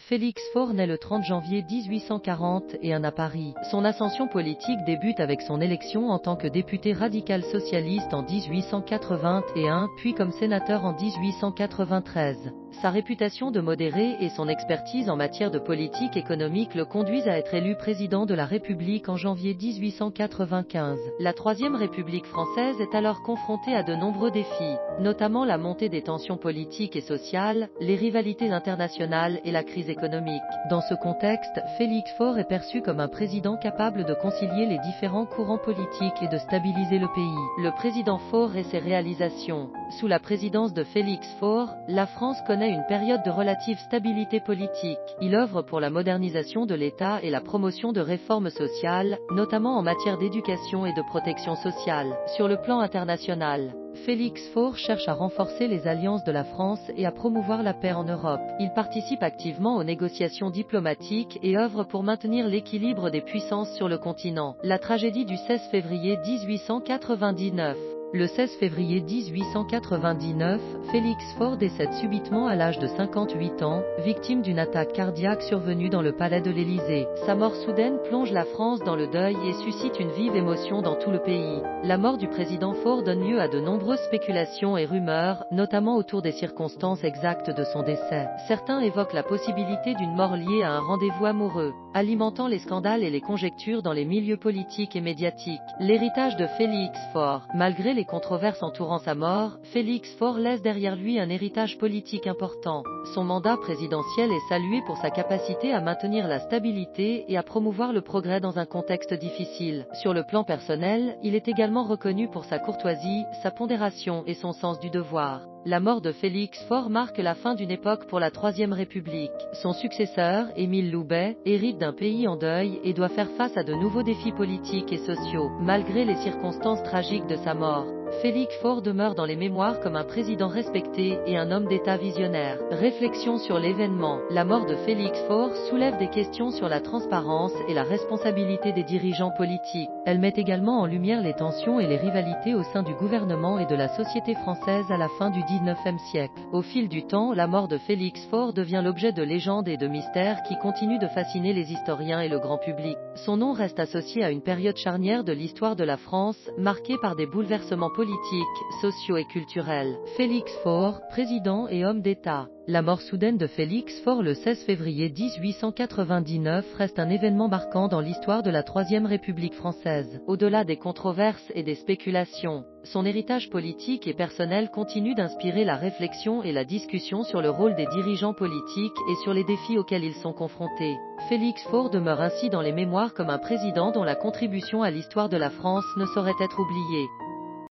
Félix Faure naît le 30 janvier 1841 à Paris. Son ascension politique débute avec son élection en tant que député radical-socialiste en 1881, puis comme sénateur en 1893. Sa réputation de modéré et son expertise en matière de politique économique le conduisent à être élu président de la République en janvier 1895. La Troisième République française est alors confrontée à de nombreux défis, notamment la montée des tensions politiques et sociales, les rivalités internationales et la crise économique. Dans ce contexte, Félix Faure est perçu comme un président capable de concilier les différents courants politiques et de stabiliser le pays. Le président Faure et ses réalisations. Sous la présidence de Félix Faure, la France connaît une période de relative stabilité politique. Il œuvre pour la modernisation de l'État et la promotion de réformes sociales, notamment en matière d'éducation et de protection sociale. Sur le plan international, Félix Faure cherche à renforcer les alliances de la France et à promouvoir la paix en Europe. Il participe activement aux négociations diplomatiques et œuvre pour maintenir l'équilibre des puissances sur le continent. La tragédie du 16 février 1899. Le 16 février 1899, Félix Faure décède subitement à l'âge de 58 ans, victime d'une attaque cardiaque survenue dans le palais de l'Élysée. Sa mort soudaine plonge la France dans le deuil et suscite une vive émotion dans tout le pays. La mort du président Faure donne lieu à de nombreuses spéculations et rumeurs, notamment autour des circonstances exactes de son décès. Certains évoquent la possibilité d'une mort liée à un rendez-vous amoureux, alimentant les scandales et les conjectures dans les milieux politiques et médiatiques. L'héritage de Félix Faure. Malgré les controverses entourant sa mort, Félix Faure laisse derrière lui un héritage politique important. Son mandat présidentiel est salué pour sa capacité à maintenir la stabilité et à promouvoir le progrès dans un contexte difficile. Sur le plan personnel, il est également reconnu pour sa courtoisie, sa pondération et son sens du devoir. La mort de Félix Faure marque la fin d'une époque pour la Troisième République. Son successeur, Émile Loubet, hérite d'un pays en deuil et doit faire face à de nouveaux défis politiques et sociaux. Malgré les circonstances tragiques de sa mort, Félix Faure demeure dans les mémoires comme un président respecté et un homme d'État visionnaire. Réflexion sur l'événement. La mort de Félix Faure soulève des questions sur la transparence et la responsabilité des dirigeants politiques. Elle met également en lumière les tensions et les rivalités au sein du gouvernement et de la société française à la fin du XIXe siècle. Au fil du temps, la mort de Félix Faure devient l'objet de légendes et de mystères qui continuent de fasciner les historiens et le grand public. Son nom reste associé à une période charnière de l'histoire de la France, marquée par des bouleversements politiques, sociaux et culturels. Félix Faure, président et homme d'État. La mort soudaine de Félix Faure le 16 février 1899 reste un événement marquant dans l'histoire de la Troisième République française. Au-delà des controverses et des spéculations, son héritage politique et personnel continue d'inspirer la réflexion et la discussion sur le rôle des dirigeants politiques et sur les défis auxquels ils sont confrontés. Félix Faure demeure ainsi dans les mémoires comme un président dont la contribution à l'histoire de la France ne saurait être oubliée.